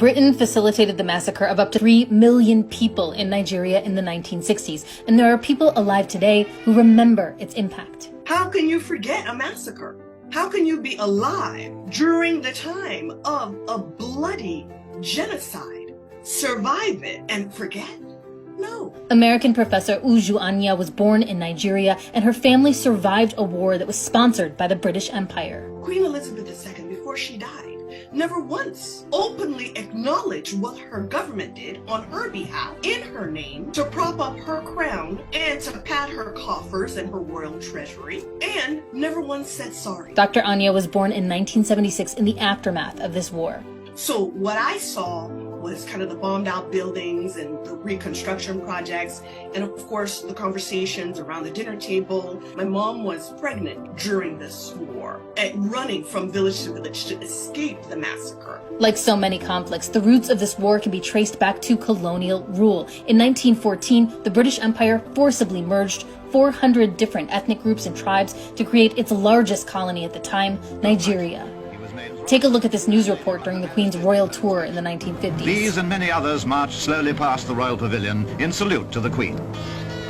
Britain facilitated the massacre of up to 3 million people in Nigeria in the 1960s, and there are people alive today who remember its impact. How can you forget a massacre? How can you be alive during the time of a bloody genocide, survive it, and forget? No. American professor Uju Anya was born in Nigeria, and her family survived a war that was sponsored by the British Empire. Queen Elizabeth II, before she died, never once openly acknowledged what her government did on her behalf, in her name, to prop up her crown and to pad her coffers and her royal treasury, and never once said sorry. Dr. Anya was born in 1976 in the aftermath of this war. So what I saw was kind of the bombed out buildings and the reconstruction projects, and of course the conversations around the dinner table. My mom was pregnant during this war and running from village to village to escape the massacre. Like so many conflicts, the roots of this war can be traced back to colonial rule. In 1914, the British Empire forcibly merged 400 different ethnic groups and tribes to create its largest colony at the time, Nigeria. Take a look at this news report during the Queen's royal tour in the 1950s. These and many others marched slowly past the royal pavilion in salute to the Queen.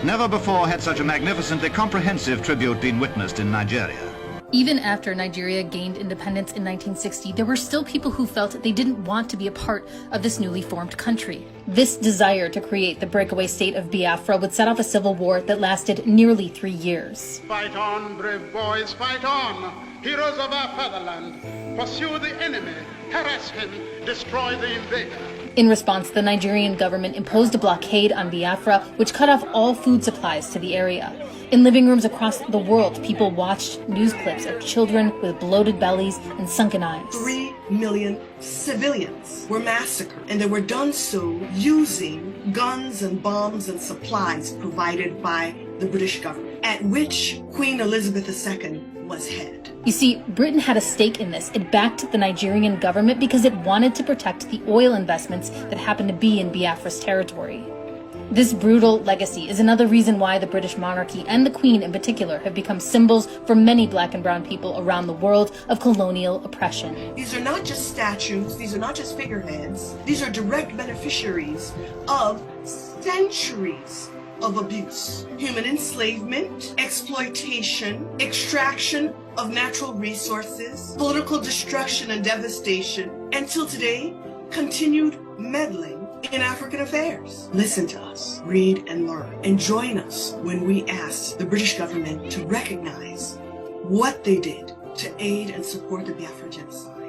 Never before had such a magnificently comprehensive tribute been witnessed in Nigeria. Even after Nigeria gained independence in 1960, there were still people who felt they didn't want to be a part of this newly formed country. This desire to create the breakaway state of Biafra would set off a civil war that lasted nearly 3 years. Fight on, brave boys, fight on! Heroes of our fatherland, pursue the enemy, harass him, destroy the invader. In response, the Nigerian government imposed a blockade on Biafra, which cut off all food supplies to the area. In living rooms across the world, people watched news clips of children with bloated bellies and sunken eyes. 3 million civilians were massacred, and they were done so using guns and bombs and supplies provided by the British government, at which Queen Elizabeth II was head. You see, Britain had a stake in this. It backed the Nigerian government because it wanted to protect the oil investments that happened to be in Biafra's territory. This brutal legacy is another reason why the British monarchy and the Queen in particular have become symbols for many black and brown people around the world of colonial oppression. These are not just statues, these are not just figureheads, these are direct beneficiaries of centuries of abuse, human enslavement, exploitation, extraction of natural resources, political destruction and devastation, and till today, continued meddling in African affairs. Listen to us, read and learn, and join us when we ask the British government to recognize what they did to aid and support the Biafra genocide.